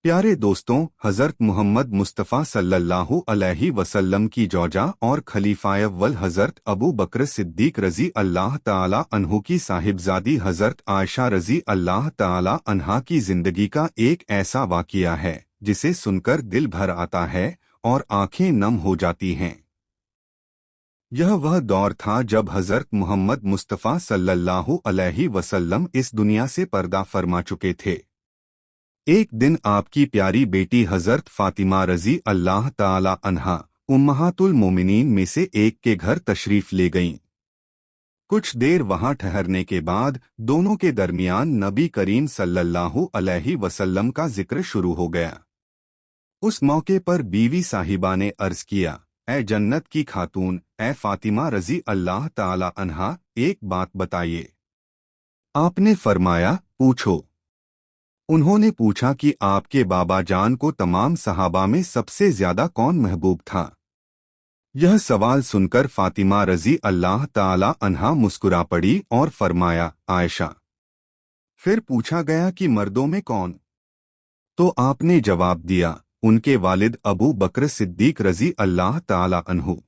प्यारे दोस्तों, हज़रत मोहम्मद मुस्तफ़ा सल्लल्लाहु अलैहि वसल्लम की जौजा और खलीफाए अव्वल हज़रत अबू बकर सिद्दीक रज़ी अल्लाह ताला अन्हु की साहिबजादी हज़रत आयशा रज़ी अल्लाह ताला अन्हा की ज़िंदगी का एक ऐसा वाक़िया है जिसे सुनकर दिल भर आता है और आंखें नम हो जाती हैं। यह वह दौर था जब हज़रत मोहम्मद मुस्तफ़ा सल्लल्लाहु अलैहि वसल्लम इस दुनिया से पर्दा फरमा चुके थे। एक दिन आपकी प्यारी बेटी हज़रत फ़ातिमा रज़ी अल्लाह ताला अन्हा उम्महातुल मोमिनीन में से एक के घर तशरीफ़ ले गईं। कुछ देर वहां ठहरने के बाद दोनों के दरमियान नबी करीम सल्लल्लाहु अलैहि वसल्लम का जिक्र शुरू हो गया। उस मौके पर बीवी साहिबा ने अर्ज़ किया, ए जन्नत की खातून, ए फ़ातिमा रज़ी अल्लाह ताला अन्हा, एक बात बताइए। आपने फरमाया, पूछो। उन्होंने पूछा कि आपके बाबा जान को तमाम सहाबा में सबसे ज्यादा कौन महबूब था। यह सवाल सुनकर फातिमा रज़ी अल्लाह ताला अन्हा मुस्कुरा पड़ी और फरमाया, आयशा। फिर पूछा गया कि मर्दों में कौन? तो आपने जवाब दिया, उनके वालिद अबू बकर सिद्दीक रज़ी अल्लाह ताला अन्हु।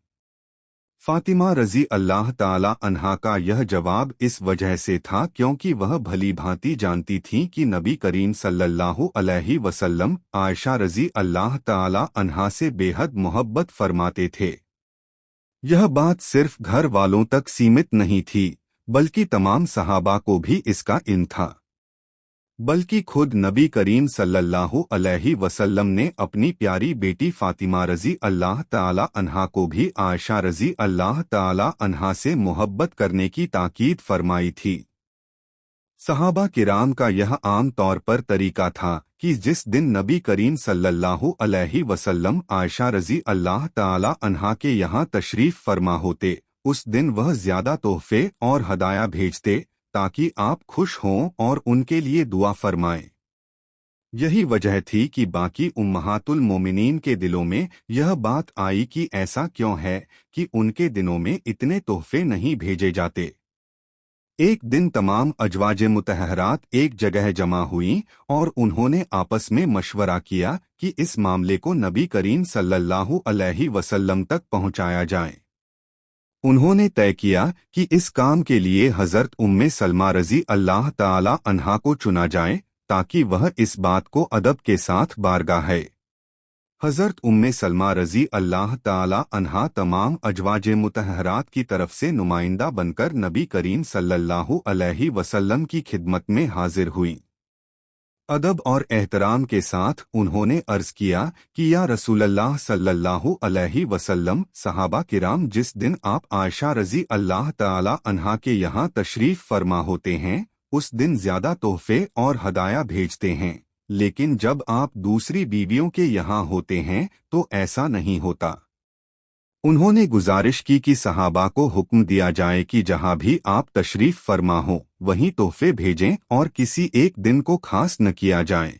फातिमा रज़ी अल्लाह ताला अन्हा का यह जवाब इस वजह से था क्योंकि वह भली भांति जानती थीं कि नबी करीम सल्लल्लाहु अलैहि वसल्लम आयशा रज़ी अल्लाह ताला अन्हा से बेहद मोहब्बत फरमाते थे। यह बात सिर्फ घर वालों तक सीमित नहीं थी, बल्कि तमाम सहाबा को भी इसका इल्म था। बल्कि खुद नबी करीम सल्लल्लाहु अलैहि वसल्लम ने अपनी प्यारी बेटी फातिमा रज़ी अल्लाह ताला अन्हा को भी आयशा रज़ी अल्लाह ताला अन्हा से मोहब्बत करने की ताकीद फरमाई थी। सहाबा किराम का यह आम तौर पर तरीका था कि जिस दिन नबी करीम सल्लल्लाहु अलैहि वसल्लम आयशा रज़ी अल्लाह ताला अन्हा के यहाँ तशरीफ़ फरमा होते, उस दिन वह ज़्यादा तोहफे और हदाया भेजते ताकि आप खुश हों और उनके लिए दुआ फरमाएं। यही वजह थी कि बाकी उम्महातुल मोमिनीन के दिलों में यह बात आई कि ऐसा क्यों है कि उनके दिनों में इतने तोहफे नहीं भेजे जाते। एक दिन तमाम अजवाज मुतहरात एक जगह जमा हुईं और उन्होंने आपस में मशवरा किया कि इस मामले को नबी करीम सल्लल्लाहु अलैहि वसल्लम तक पहुंचाया जाए। उन्होंने तय किया कि इस काम के लिए हज़रत उम्मे सलमा रज़ी अल्लाह ताला अन्हा को चुना जाए ताकि वह इस बात को अदब के साथ बारगाहे। हज़रत उम्मे सलमा रज़ी अल्लाह ताला अन्हा तमाम अजवाज मुतहरात की तरफ से नुमाइंदा बनकर नबी करीम सल्लल्लाहु अलैहि वसल्लम की खिदमत में हाजिर हुई। अदब और एहतराम के साथ उन्होंने अर्ज़ किया कि या रसूलल्लाह सल्लल्लाहु अलैहि वसल्लम, सहाबा किराम जिस दिन आप आयशा रज़ी अल्लाह ताला अन्हा के यहाँ तशरीफ़ फरमा होते हैं, उस दिन ज़्यादा तोहफे और हदाया भेजते हैं, लेकिन जब आप दूसरी बीवियों के यहाँ होते हैं तो ऐसा नहीं होता। उन्होंने गुजारिश की कि सहाबा को हुक्म दिया जाए कि जहाँ भी आप तशरीफ़ फरमा हो वहीं तोहफे भेजें और किसी एक दिन को खास न किया जाए।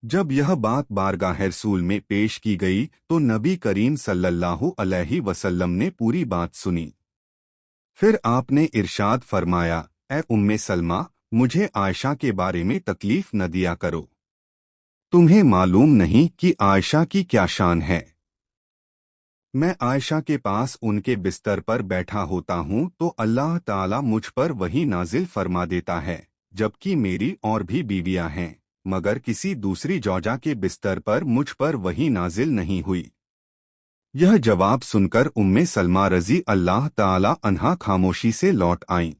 जब यह बात बारगाह रसूल में पेश की गई तो नबी करीम सल्लल्लाहु अलैहि वसल्लम ने पूरी बात सुनी। फिर आपने इरशाद फरमाया, ए उम्मे सलमा, मुझे आयशा के बारे में तकलीफ न दिया करो। तुम्हें मालूम नहीं कि आयशा की क्या शान है। मैं आयशा के पास उनके बिस्तर पर बैठा होता हूँ तो अल्लाह ताला मुझ पर वही नाजिल फरमा देता है, जबकि मेरी और भी बीवियां हैं, मगर किसी दूसरी जौजा के बिस्तर पर मुझ पर वही नाजिल नहीं हुई। यह जवाब सुनकर उम्मे सलमा रज़ी अल्लाह ताला अन्हा खामोशी से लौट आईं।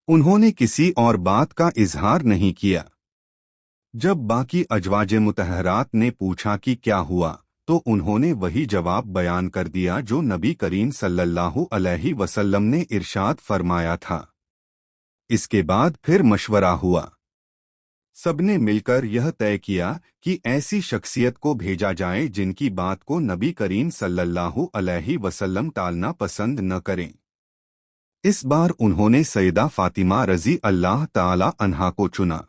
उन्होंने किसी और बात का इजहार नहीं किया। जब बाकी अजवाज मुतहरात ने पूछा कि क्या हुआ, तो उन्होंने वही जवाब बयान कर दिया जो नबी करीम सल्लल्लाहु अलैहि वसल्लम ने इरशाद फरमाया था। इसके बाद फिर मशवरा हुआ। सबने मिलकर यह तय किया कि ऐसी शख्सियत को भेजा जाए जिनकी बात को नबी करीम सल्लल्लाहु अलैहि वसल्लम टालना पसंद न करें। इस बार उन्होंने सैयदा फातिमा रज़ी अल्लाह ताला अन्हा को चुना।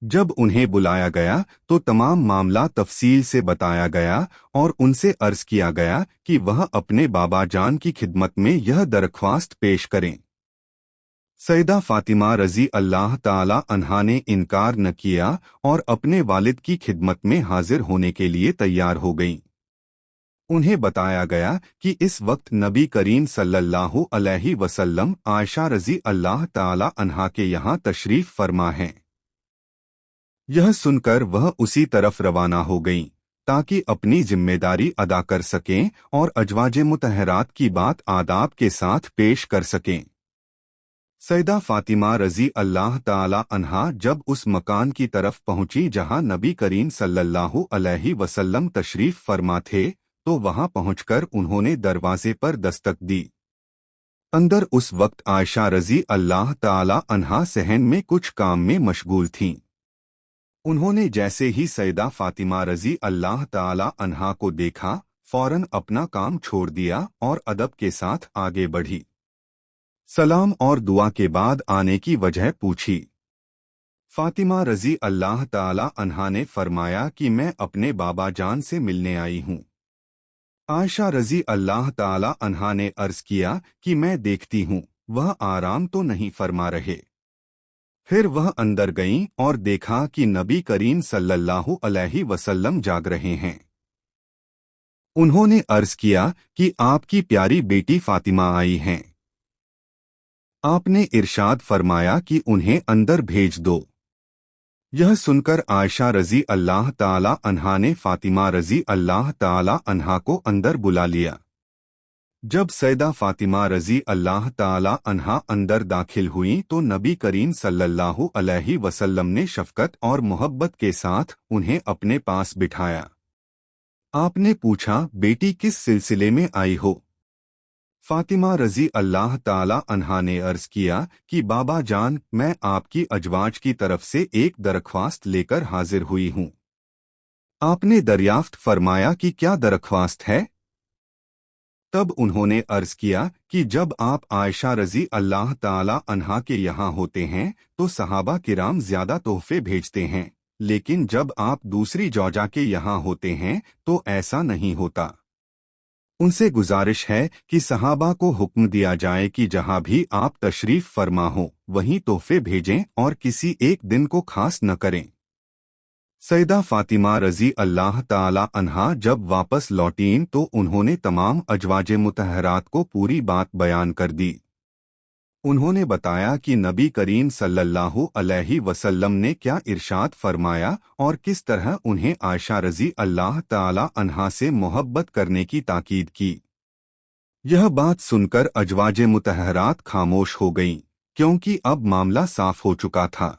जब उन्हें बुलाया गया तो तमाम मामला तफसील से बताया गया और उनसे अर्ज किया गया कि वह अपने बाबा जान की खिदमत में यह दरख्वास्त पेश करें। सैयदा फातिमा रजी अल्लाह ताला अन्हा ने इनकार न किया और अपने वालिद की खिदमत में हाजिर होने के लिए तैयार हो गईं। उन्हें बताया गया कि इस वक्त नबी करीम सल्लल्लाहु अलैहि वसल्लम आयशा रजी अल्लाह ताला अन्हा के यहाँ तशरीफ फरमा हैं। यह सुनकर वह उसी तरफ रवाना हो गईं ताकि अपनी जिम्मेदारी अदा कर सकें और अजवाज मुतहरात की बात आदाब के साथ पेश कर सकें। सैयदा फातिमा रजी अल्लाह ताला अन्हा जब उस मकान की तरफ पहुंची जहां नबी करीम सल्लल्लाहु अलैहि वसल्लम तशरीफ फरमा थे, तो वहां पहुंचकर उन्होंने दरवाजे पर दस्तक दी। अंदर उस वक्त आयशा रजी अल्लाह ताला अन्हा सहन में कुछ काम में मशगूल थीं। उन्होंने जैसे ही सैयदा फातिमा रजी अल्लाह ताला अन्हा को देखा, फौरन अपना काम छोड़ दिया और अदब के साथ आगे बढ़ी। सलाम और दुआ के बाद आने की वजह पूछी। फातिमा रजी अल्लाह ताला अन्हा ने फरमाया कि मैं अपने बाबा जान से मिलने आई हूँ। आयशा रजी अल्लाह ताला अन्हा ने अर्ज किया कि मैं देखती हूँ वह आराम तो नहीं फरमा रहे। फिर वह अंदर गईं और देखा कि नबी करीम सल्लल्लाहु अलैहि वसल्लम जाग रहे हैं। उन्होंने अर्ज किया कि आपकी प्यारी बेटी फातिमा आई हैं। आपने इरशाद फरमाया कि उन्हें अंदर भेज दो। यह सुनकर आयशा रजी अल्लाह ताला अन्हा ने फातिमा रजी अल्लाह ताला अन्हा को अंदर बुला लिया। जब सैयदा फातिमा रजी अल्लाह ताला अन्हा अंदर दाखिल हुई तो नबी करीम सल्लल्लाहु अलैहि वसल्लम ने शफकत और मोहब्बत के साथ उन्हें अपने पास बिठाया। आपने पूछा, बेटी किस सिलसिले में आई हो? फातिमा रजी अल्लाह ताला अन्हा ने अर्ज किया कि बाबा जान, मैं आपकी अजवाज की तरफ से एक दरख्वास्त लेकर हाजिर हुई हूँ। आपने दरियाफ्त फरमाया कि क्या दरख्वास्त है? तब उन्होंने अर्ज किया कि जब आप आयशा रजी अल्लाह ताला अन्हा के यहाँ होते हैं तो सहाबा किराम ज्यादा तोहफे भेजते हैं, लेकिन जब आप दूसरी जौजा के यहाँ होते हैं तो ऐसा नहीं होता। उनसे गुजारिश है कि सहाबा को हुक्म दिया जाए कि जहाँ भी आप तशरीफ फरमा हो वहीं तोहफे भेजें और किसी एक दिन को खास न करें। सैयदा फातिमा रजी अल्लाह ताला अन्हा जब वापस लौटीं तो उन्होंने तमाम अजवाजे मुतहरात को पूरी बात बयान कर दी। उन्होंने बताया कि नबी करीम सल्लल्लाहु अलैहि वसल्लम ने क्या इरशाद फरमाया और किस तरह उन्हें आयशा रजी अल्लाह ताला अन्हा से मोहब्बत करने की ताकीद की। यह बात सुनकर अजवाजे मुतहरात खामोश हो गईं, क्योंकि अब मामला साफ हो चुका था।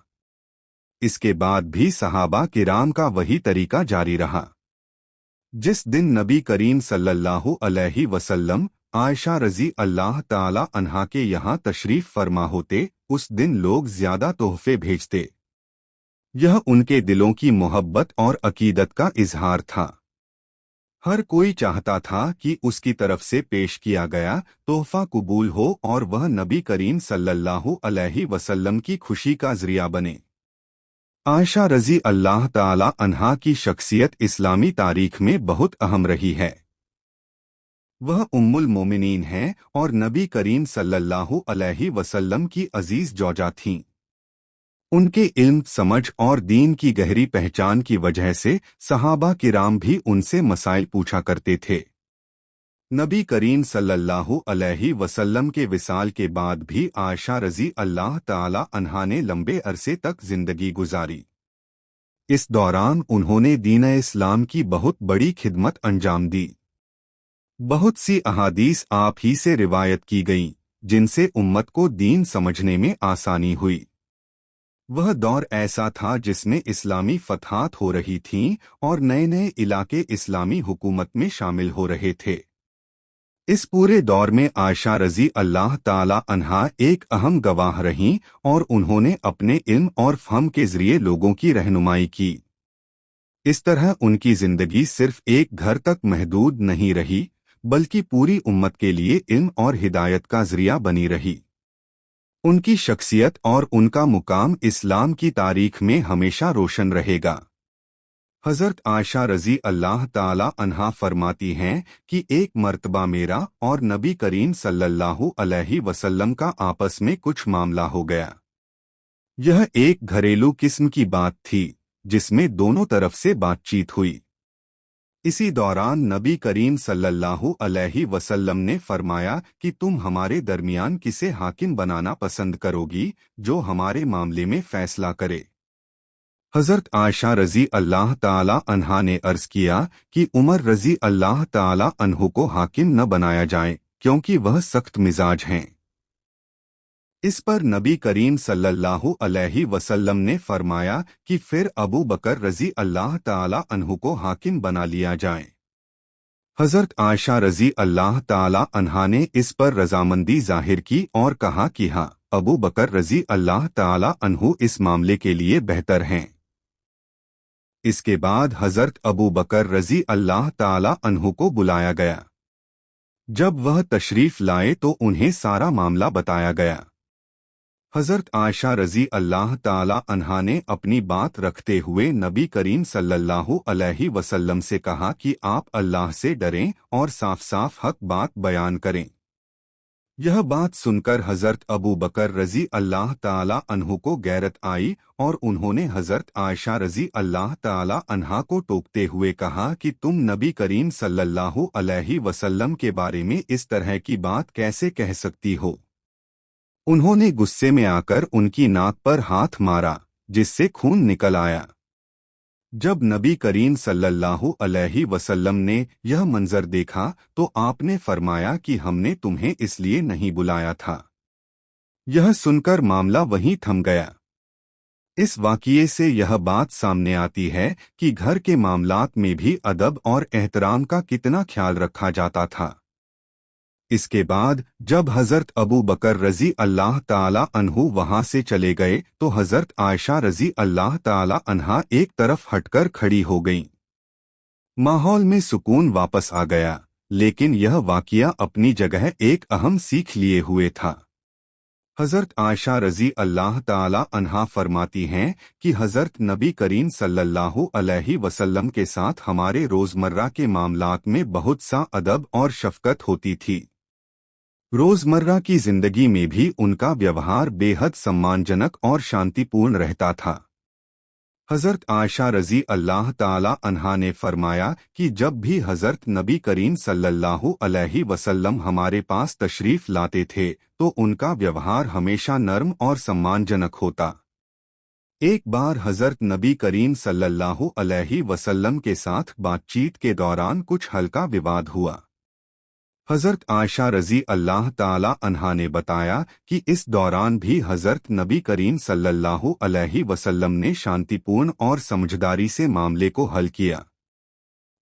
इसके बाद भी सहाबा किराम का वही तरीका जारी रहा। जिस दिन नबी करीम सल्लल्लाहु अलैहि वसल्लम आयशा रजी अल्लाह ताला अन्हा के यहाँ तशरीफ फरमा होते, उस दिन लोग ज्यादा तोहफे भेजते। यह उनके दिलों की मोहब्बत और अकीदत का इजहार था। हर कोई चाहता था कि उसकी तरफ से पेश किया गया तोहफा कबूल हो और वह नबी करीम सल्लल्लाहु अलैहि वसल्लम की खुशी का जरिया बने। आयशा रजी अल्लाह ताला अन्हा की शख्सियत इस्लामी तारीख में बहुत अहम रही है। वह उम्मुल मोमिनीन हैं और नबी करीम सल्लल्लाहु अलैहि वसल्लम की अजीज जौजा थीं। उनके इल्म, समझ और दीन की गहरी पहचान की वजह से सहाबा किराम भी उनसे मसाइल पूछा करते थे। नबी करीम सल्लल्लाहु अलैहि वसल्लम के विसाल के बाद भी आयशा रजी अल्लाह ताला अन्हा ने लंबे अरसे तक जिंदगी गुजारी। इस दौरान उन्होंने दीन इस्लाम की बहुत बड़ी खिदमत अंजाम दी। बहुत सी अहादीस आप ही से रिवायत की गईं, जिनसे उम्मत को दीन समझने में आसानी हुई। वह दौर ऐसा था जिसमें इस्लामी फतहात हो रही थीं और नए नए इलाके इस्लामी हुकूमत में शामिल हो रहे थे। इस पूरे दौर में आयशा रजी अल्लाह ताला अन्हा एक अहम गवाह रहीं और उन्होंने अपने इल्म और फहम के जरिए लोगों की रहनुमाई की। इस तरह उनकी जिंदगी सिर्फ एक घर तक महदूद नहीं रही, बल्कि पूरी उम्मत के लिए इल्म और हिदायत का जरिया बनी रही। उनकी शख्सियत और उनका मुकाम इस्लाम की तारीख में हमेशा रोशन रहेगा। हज़रत आयशा रज़ी अल्लाह ताला अन्हा फरमाती हैं कि एक मर्तबा मेरा और नबी करीम सल्लल्लाहु अलैहि वसल्लम का आपस में कुछ मामला हो गया। यह एक घरेलू किस्म की बात थी जिसमें दोनों तरफ से बातचीत हुई। इसी दौरान नबी करीम सल्लल्लाहु अलैहि वसल्लम ने फरमाया कि तुम हमारे दरमियान किसे हाकिम बनाना पसंद करोगी जो हमारे मामले में फैसला करे। हज़रत आयशा रज़ी अल्लाह ताला अन्हा ने अर्ज़ किया कि उमर रज़ी अल्लाह ताला अन्हु को हाकिम न बनाया जाए क्योंकि वह सख्त मिजाज हैं। इस पर नबी करीम सल्लल्लाहु अलैहि वसल्लम ने फरमाया कि फिर अबू बकर रज़ी अल्लाह ताला अन्हु को हाकिम बना लिया जाए। हज़रत आयशा रज़ी अल्लाह ताला अन्हा ने इस पर रजामंदी जाहिर की और कहा कि हाँ, अबू बकर रज़ी अल्लाह ताला अन्हु इस मामले के लिए बेहतर हैं। इसके बाद हज़रत अबू बकर रज़ी अल्लाह ताला अन्हु को बुलाया गया। जब वह तशरीफ लाए तो उन्हें सारा मामला बताया गया। हज़रत आयशा रज़ी अल्लाह ताला अन्हा ने अपनी बात रखते हुए नबी करीम सल्लल्लाहु अलैहि वसल्लम से कहा कि आप अल्लाह से डरें और साफ साफ हक बात बयान करें। यह बात सुनकर हज़रत अबू बकर रज़ी अल्लाह ताला अन्हु को गैरत आई और उन्होंने हज़रत आयशा रज़ी अल्लाह ताला अन्हा को टोकते हुए कहा कि तुम नबी करीम सल्लल्लाहु अलैहि वसल्लम के बारे में इस तरह की बात कैसे कह सकती हो। उन्होंने गुस्से में आकर उनकी नाक पर हाथ मारा जिससे खून निकल आया। जब नबी करीम सल्लल्लाहु अलैहि वसल्लम ने यह मंजर देखा तो आपने फरमाया कि हमने तुम्हें इसलिए नहीं बुलाया था। यह सुनकर मामला वहीं थम गया। इस वाक़ये से यह बात सामने आती है कि घर के मामलात में भी अदब और एहतराम का कितना ख्याल रखा जाता था। इसके बाद जब हज़रत अबू बकर रज़ी अल्लाह ताला अन्हु वहां से चले गए तो हज़रत आयशा रज़ी अल्लाह ताला अन्हा एक तरफ हटकर खड़ी हो गईं। माहौल में सुकून वापस आ गया, लेकिन यह वाक़या अपनी जगह एक अहम सीख लिए हुए था। हज़रत आयशा रज़ी अल्लाह ताला अन्हा फरमाती हैं कि हज़रत नबी करीम सल्लल्लाहु अलैहि वसल्लम के साथ हमारे रोज़मर्रा के मामलात में बहुत सा अदब और शफ़क़त होती थी। रोज़मर्रा की जिंदगी में भी उनका व्यवहार बेहद सम्मानजनक और शांतिपूर्ण रहता था। हज़रत आयशा रज़ी अल्लाह ताला अन्हा ने फरमाया कि जब भी हज़रत नबी करीम सल्लल्लाहु अलैहि वसल्लम हमारे पास तशरीफ़ लाते थे तो उनका व्यवहार हमेशा नर्म और सम्मानजनक होता। एक बार हज़रत नबी करीम सल्लल्लाहु अलैहि वसल्लम के साथ बातचीत के दौरान कुछ हल्का विवाद हुआ। हज़रत आयशा रज़ी अल्लाह ताला अन्हा ने बताया कि इस दौरान भी हज़रत नबी करीम सल्लल्लाहु अलैहि वसल्लम ने शांतिपूर्ण और समझदारी से मामले को हल किया।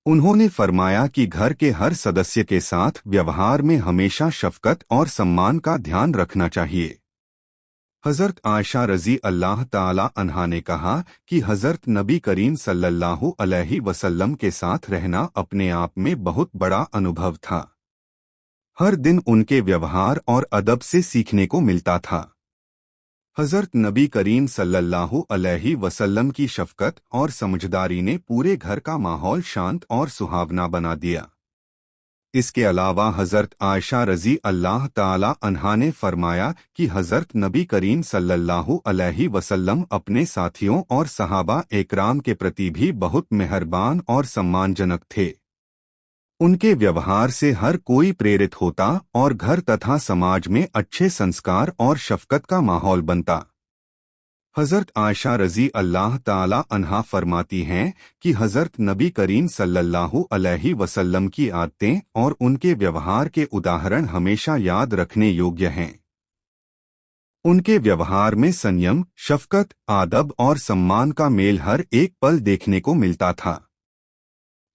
उन्होंने फरमाया कि घर के हर सदस्य के साथ व्यवहार में हमेशा शफ़क़त और सम्मान का ध्यान रखना चाहिए। हज़रत आयशा रज़ी अल्लाह ताला अन्हा ने कहा कि हज़रत नबी करीम सल्लल्लाहु अलैहि वसल्लम के साथ रहना अपने आप में बहुत बड़ा अनुभव था। हर दिन उनके व्यवहार और अदब से सीखने को मिलता था। हज़रत नबी करीम सल्लल्लाहु अलैहि वसल्लम की शफ़क़त और समझदारी ने पूरे घर का माहौल शांत और सुहावना बना दिया। इसके अलावा हज़रत आयशा रज़ी अल्लाह ताला अन्हा ने फरमाया कि हज़रत नबी करीम सल्लल्लाहु अलैहि वसल्लम अपने साथियों और सहाबा एकराम के प्रति भी बहुत मेहरबान और सम्मानजनक थे। उनके व्यवहार से हर कोई प्रेरित होता और घर तथा समाज में अच्छे संस्कार और शफ़क़त का माहौल बनता। हज़रत आयशा रज़ी अल्लाह ताला अन्हा फरमाती हैं कि हज़रत नबी करीम सल्लल्लाहु अलैहि वसल्लम की आदतें और उनके व्यवहार के उदाहरण हमेशा याद रखने योग्य हैं। उनके व्यवहार में संयम, शफ़क़त, आदब और सम्मान का मेल हर एक पल देखने को मिलता था।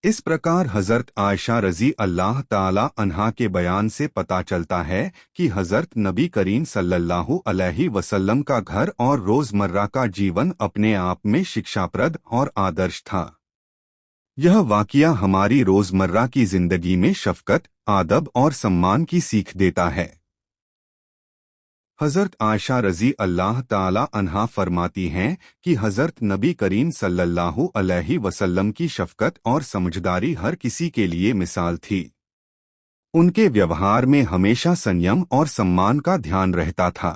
इस प्रकार हज़रत आयशा रज़ी अल्लाह ताला अन्हा के बयान से पता चलता है कि हज़रत नबी करीम सल्लल्लाहु अलैहि वसल्लम का घर और रोज़मर्रा का जीवन अपने आप में शिक्षाप्रद और आदर्श था। यह वाक़या हमारी रोज़मर्रा की ज़िंदगी में शफ़क़त, आदब और सम्मान की सीख देता है। हज़रत आयशा रज़ी अल्लाह ताला अन्हा फरमाती हैं कि हज़रत नबी करीम सल्लल्लाहु अलैहि वसल्लम की शफ़क़त और समझदारी हर किसी के लिए मिसाल थी। उनके व्यवहार में हमेशा संयम और सम्मान का ध्यान रहता था।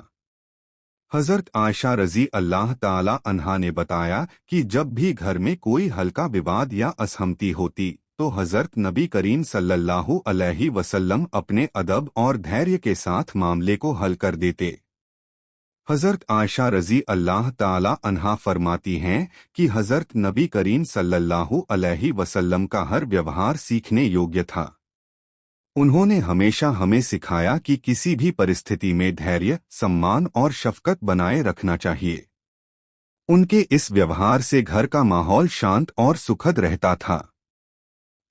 हज़रत आयशा रज़ी अल्लाह ताला अन्हा ने बताया कि जब भी घर में कोई हल्का विवाद या असहमति होती तो हज़रत नबी करीम सल्लल्लाहु अलैहि वसल्लम अपने अदब और धैर्य के साथ मामले को हल कर देते। हज़रत आयशा रज़ी अल्लाह ताला अन्हा फरमाती हैं कि हज़रत नबी करीम सल्लल्लाहु अलैहि वसल्लम का हर व्यवहार सीखने योग्य था। उन्होंने हमेशा हमें सिखाया कि किसी भी परिस्थिति में धैर्य, सम्मान और शफ़क़त बनाए रखना चाहिए। उनके इस व्यवहार से घर का माहौल शांत और सुखद रहता था।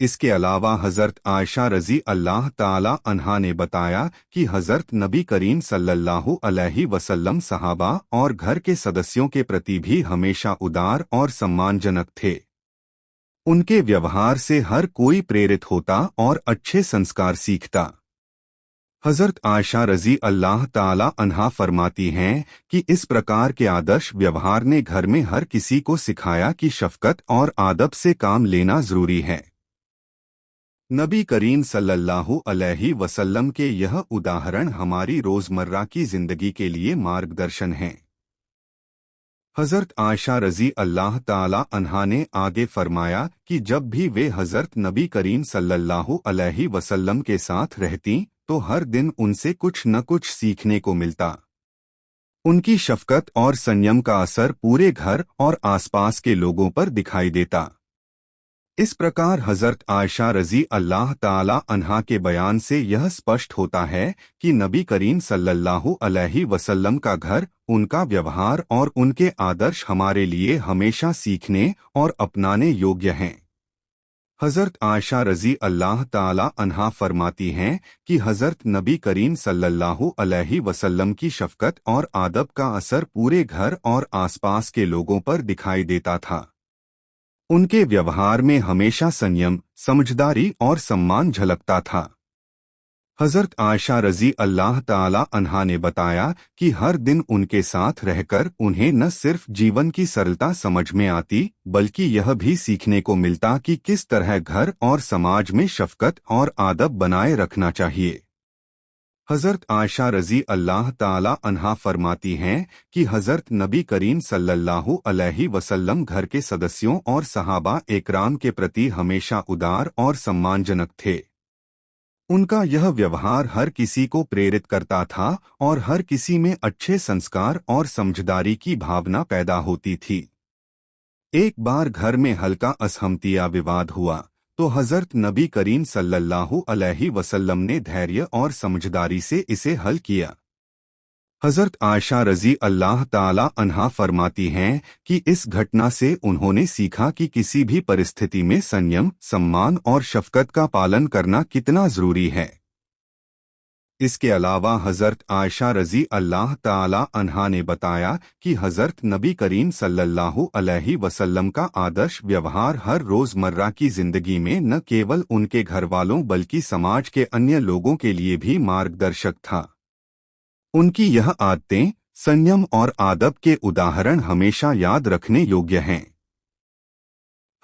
इसके अलावा हज़रत आयशा रज़ी अल्लाह ताला अन्हा ने बताया कि हज़रत नबी करीम सल्लल्लाहु अलैहि वसल्लम सहाबा और घर के सदस्यों के प्रति भी हमेशा उदार और सम्मानजनक थे। उनके व्यवहार से हर कोई प्रेरित होता और अच्छे संस्कार सीखता। हज़रत आयशा रज़ी अल्लाह ताला अन्हा फरमाती हैं कि इस प्रकार के आदर्श व्यवहार ने घर में हर किसी को सिखाया कि शफ़क़त और आदब से काम लेना ज़रूरी है। नबी करीम सल्लल्लाहु अलैहि वसल्लम के यह उदाहरण हमारी रोज़मर्रा की ज़िंदगी के लिए मार्गदर्शन हैं। हज़रत आयशा रज़ी अल्लाह ताला अन्हा ने आगे फरमाया कि जब भी वे हज़रत नबी करीम सल्लल्लाहु अलैहि वसल्लम के साथ रहती तो हर दिन उनसे कुछ न कुछ सीखने को मिलता। उनकी शफ़क़त और संयम का असर पूरे घर और आसपास के लोगों पर दिखाई देता। इस प्रकार हज़रत आयशा रज़ी अल्लाह ताला अन्हा के बयान से यह स्पष्ट होता है कि नबी करीम सल्लल्लाहु अलैहि वसल्लम का घर, उनका व्यवहार और उनके आदर्श हमारे लिए हमेशा सीखने और अपनाने योग्य हैं। हज़रत आयशा रज़ी अल्लाह ताला अन्हा फरमाती हैं कि हज़रत नबी करीम सल्लल्लाहु अलैहि वसल्लम की शफ़क़त और आदब का असर पूरे घर और आसपास के लोगों पर दिखाई देता था। उनके व्यवहार में हमेशा संयम, समझदारी और सम्मान झलकता था। हज़रत आयशा रज़ी अल्लाह ताला अन्हा ने बताया कि हर दिन उनके साथ रहकर उन्हें न सिर्फ जीवन की सरलता समझ में आती बल्कि यह भी सीखने को मिलता कि किस तरह घर और समाज में शफ़क़त और आदब बनाए रखना चाहिए। हज़रत आयशा रज़ी अल्लाह ताला अन्हा फरमाती हैं कि हज़रत नबी करीम सल्लल्लाहु अलैहि वसल्लम घर के सदस्यों और सहाबा इकराम के प्रति हमेशा उदार और सम्मानजनक थे। उनका यह व्यवहार हर किसी को प्रेरित करता था और हर किसी में अच्छे संस्कार और समझदारी की भावना पैदा होती थी। एक बार घर में हल्का असहमति या विवाद हुआ तो हज़रत नबी करीम सल्लल्लाहु अलैहि वसल्लम ने धैर्य और समझदारी से इसे हल किया। हज़रत आयशा रज़ी अल्लाह ताला अन्हा फरमाती हैं कि इस घटना से उन्होंने सीखा कि किसी भी परिस्थिति में संयम, सम्मान और शफ़क़त का पालन करना कितना ज़रूरी है। इसके अलावा हज़रत आयशा रज़ी अल्लाह ताला अन्हा ने बताया कि हज़रत नबी करीम सल्लल्लाहु अलैहि वसल्लम का आदर्श व्यवहार हर रोज़मर्रा की ज़िंदगी में न केवल उनके घरवालों बल्कि समाज के अन्य लोगों के लिए भी मार्गदर्शक था। उनकी यह आदतें, संयम और आदब के उदाहरण हमेशा याद रखने योग्य हैं।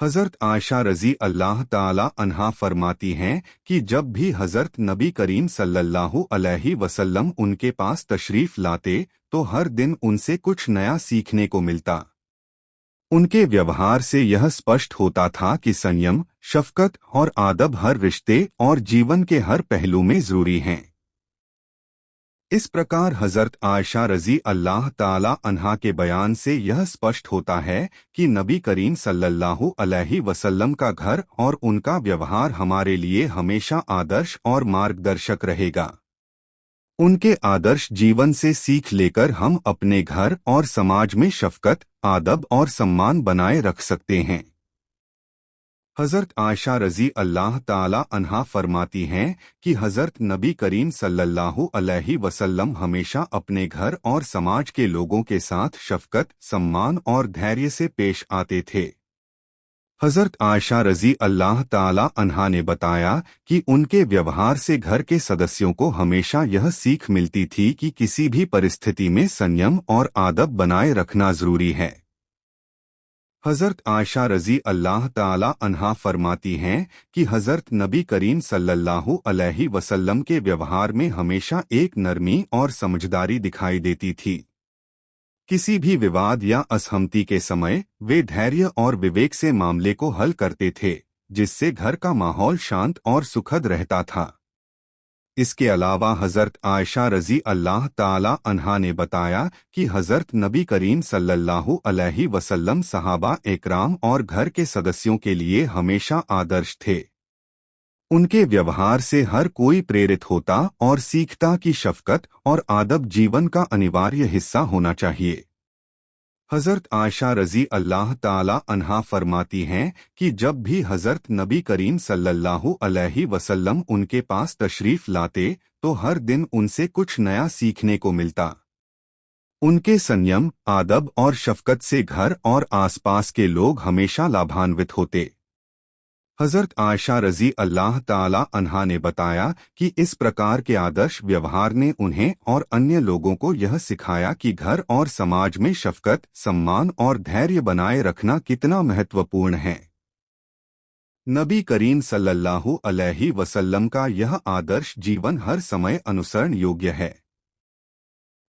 हज़रत आयशा रज़ी अल्लाह ताला अन्हा फरमाती हैं कि जब भी हज़रत नबी करीम सल्लल्लाहु अलैहि वसल्लम उनके पास तशरीफ़ लाते तो हर दिन उनसे कुछ नया सीखने को मिलता। उनके व्यवहार से यह स्पष्ट होता था कि संयम, शफ़क़त और आदब हर रिश्ते और जीवन के हर पहलू में ज़रूरी हैं। इस प्रकार हज़रत आयशा रज़ी अल्लाह ताला अन्हा के बयान से यह स्पष्ट होता है कि नबी करीम सल्लल्लाहु अलैहि वसल्लम का घर और उनका व्यवहार हमारे लिए हमेशा आदर्श और मार्गदर्शक रहेगा। उनके आदर्श जीवन से सीख लेकर हम अपने घर और समाज में शफ़क़त, आदब और सम्मान बनाए रख सकते हैं। हज़रत आयशा रज़ी अल्लाह ताला अन्हा फरमाती हैं कि हज़रत नबी करीम सल्लल्लाहु अलैहि वसल्लम हमेशा अपने घर और समाज के लोगों के साथ शफ़क़त, सम्मान और धैर्य से पेश आते थे। हजरत आयशा रजी अल्लाह ताला अन्हा ने बताया कि उनके व्यवहार से घर के सदस्यों को हमेशा यह सीख मिलती थी कि किसी भी परिस्थिति में संयम और आदब बनाए रखना जरूरी है। हजरत आयशा रजी अल्लाह ताला अन्हा फरमाती हैं कि हजरत नबी करीम सल्लल्लाहु अलैहि वसल्लम के व्यवहार में हमेशा एक नरमी और समझदारी दिखाई देती थी। किसी भी विवाद या असहमति के समय वे धैर्य और विवेक से मामले को हल करते थे, जिससे घर का माहौल शांत और सुखद रहता था। इसके अलावा हजरत आयशा रजी अल्लाह ताला अन्हा ने बताया कि हजरत नबी करीम सल्लल्लाहु अलैहि वसल्लम सहाबा एकराम और घर के सदस्यों के लिए हमेशा आदर्श थे। उनके व्यवहार से हर कोई प्रेरित होता और सीखता कि शफकत और आदब जीवन का अनिवार्य हिस्सा होना चाहिए। हजरत आयशा रजी अल्लाह ताला अन्हा फरमाती हैं कि जब भी हजरत नबी करीम सल्लल्लाहु अलैहि वसल्लम उनके पास तशरीफ लाते तो हर दिन उनसे कुछ नया सीखने को मिलता। उनके संयम, आदब और शफकत से घर और आसपास के लोग हमेशा लाभान्वित होते। हजरत आयशा रजी अल्लाह ताला अन्हा ने बताया कि इस प्रकार के आदर्श व्यवहार ने उन्हें और अन्य लोगों को यह सिखाया कि घर और समाज में शफकत, सम्मान और धैर्य बनाए रखना कितना महत्वपूर्ण है। नबी करीम सल्लल्लाहु अलैहि वसल्लम का यह आदर्श जीवन हर समय अनुसरण योग्य है।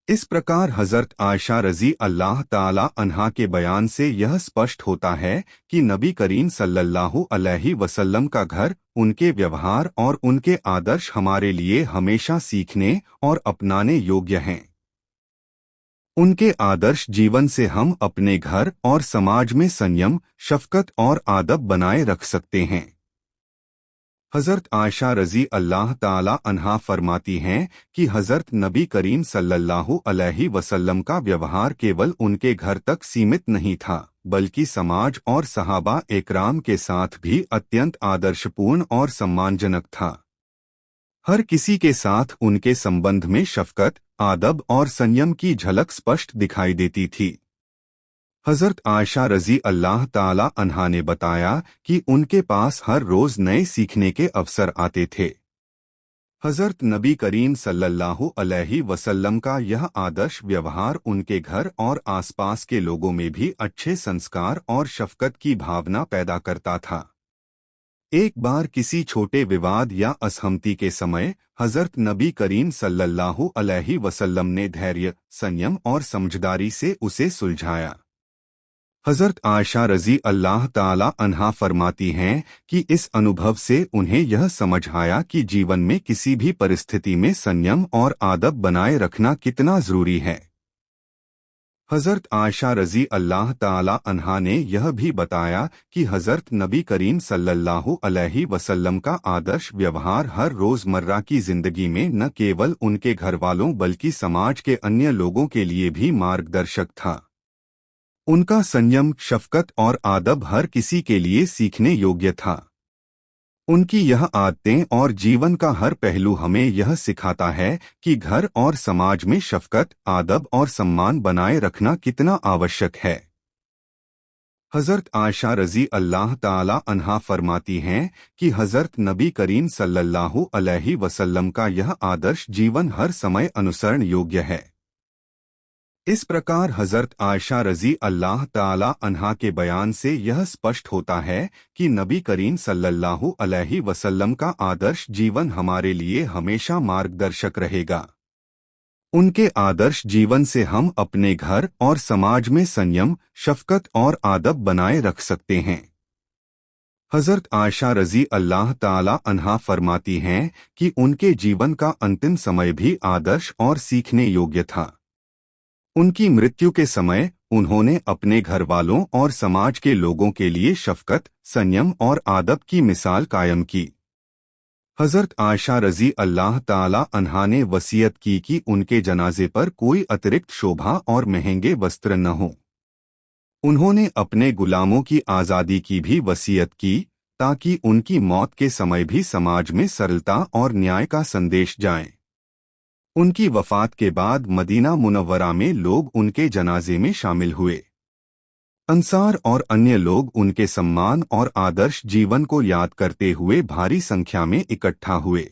इस प्रकार हजरत आयशा रजी अल्लाह ताला अन्हा के बयान से यह स्पष्ट होता है कि नबी करीम सल्लल्लाहु अलैहि वसल्लम का घर, उनके व्यवहार और उनके आदर्श हमारे लिए हमेशा सीखने और अपनाने योग्य हैं। उनके आदर्श जीवन से हम अपने घर और समाज में संयम, शफकत और आदब बनाए रख सकते हैं। हजरत आयशा रजी अल्लाह ताला अन्हा फरमाती हैं कि हजरत नबी करीम सल्लल्लाहु अलैहि वसल्लम का व्यवहार केवल उनके घर तक सीमित नहीं था, बल्कि समाज और सहाबा एकराम के साथ भी अत्यंत आदर्शपूर्ण और सम्मानजनक था। हर किसी के साथ उनके संबंध में शफकत, आदब और संयम की झलक स्पष्ट दिखाई देती थी। हजरत आयशा रजी अल्लाह ताला अन्हा ने बताया कि उनके पास हर रोज नए सीखने के अवसर आते थे। हजरत नबी करीम सल्लल्लाहु अलैहि वसल्लम का यह आदर्श व्यवहार उनके घर और आसपास के लोगों में भी अच्छे संस्कार और शफकत की भावना पैदा करता था। एक बार किसी छोटे विवाद या असहमति के समय हजरत नबी करीम सल्लल्लाहु अलैहि वसल्लम ने धैर्य, संयम और समझदारी से उसे सुलझाया। हजरत आयशा रजी अल्लाह ताला अन्हा फरमाती हैं कि इस अनुभव से उन्हें यह समझ आया कि जीवन में किसी भी परिस्थिति में संयम और आदब बनाए रखना कितना जरूरी है। हजरत आयशा रजी अल्लाह ताला अन्हा ने यह भी बताया कि हजरत नबी करीम सल्लल्लाहु अलैहि वसल्लम का आदर्श व्यवहार हर रोजमर्रा की जिंदगी में न केवल उनके घर वालों बल्कि समाज के अन्य लोगों के लिए भी मार्गदर्शक था। उनका संयम, शफकत और आदब हर किसी के लिए सीखने योग्य था। उनकी यह आदतें और जीवन का हर पहलू हमें यह सिखाता है कि घर और समाज में शफकत, आदब और सम्मान बनाए रखना कितना आवश्यक है। हजरत आयशा रजी अल्लाह ताला अन्हा फरमाती हैं कि हजरत नबी करीम सल्लल्लाहु अलैहि वसल्लम का यह आदर्श जीवन हर समय अनुसरण योग्य है। इस प्रकार हजरत आयशा रजी अल्लाह ताला अन्हा के बयान से यह स्पष्ट होता है कि नबी करीम सल्लल्लाहु अलैहि वसल्लम का आदर्श जीवन हमारे लिए हमेशा मार्गदर्शक रहेगा। उनके आदर्श जीवन से हम अपने घर और समाज में संयम, शफकत और आदब बनाए रख सकते हैं। हजरत आयशा रजी अल्लाह ताला अन्हा फरमाती हैं कि उनके जीवन का अंतिम समय भी आदर्श और सीखने योग्य था। उनकी मृत्यु के समय उन्होंने अपने घर वालों और समाज के लोगों के लिए शफकत, संयम और आदब की मिसाल कायम की। हजरत आयशा रजी अल्लाह ताला अन्हा ने वसीयत की कि उनके जनाजे पर कोई अतिरिक्त शोभा और महंगे वस्त्र न हो। उन्होंने अपने गुलामों की आज़ादी की भी वसीयत की ताकि उनकी मौत के समय भी समाज में सरलता और न्याय का संदेश जाए। उनकी वफात के बाद मदीना मुनव्वरा में लोग उनके जनाजे में शामिल हुए। अंसार और अन्य लोग उनके सम्मान और आदर्श जीवन को याद करते हुए भारी संख्या में इकट्ठा हुए।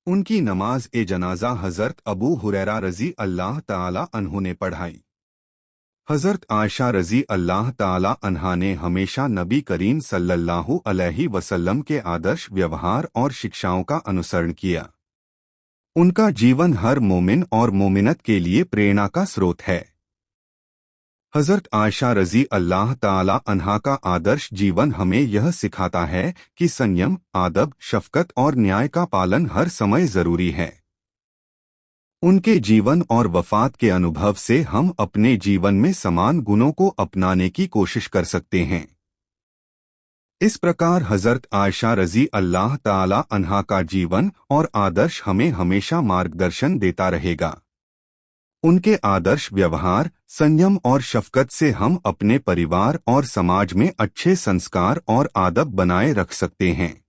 उनकी नमाज ए जनाजा हजरत अबू हुरैरा रजी अल्लाह ताला अन्हु ने पढ़ाई। हजरत आयशा रजी अल्लाह ताला अन्हा ने हमेशा नबी करीम सल्लल्लाहु अलैहि वसल्लम के आदर्श व्यवहार और शिक्षाओं का अनुसरण किया। उनका जीवन हर मोमिन और मोमिनत के लिए प्रेरणा का स्रोत है। हजरत आयशा रजी अल्लाह ताला अन्हा का आदर्श जीवन हमें यह सिखाता है कि संयम, आदब, शफकत और न्याय का पालन हर समय जरूरी है। उनके जीवन और वफात के अनुभव से हम अपने जीवन में समान गुणों को अपनाने की कोशिश कर सकते हैं। इस प्रकार हजरत आयशा रजी अल्लाह ताला अन्हा का जीवन और आदर्श हमें हमेशा मार्गदर्शन देता रहेगा। उनके आदर्श व्यवहार, संयम और शफकत से हम अपने परिवार और समाज में अच्छे संस्कार और आदब बनाए रख सकते हैं।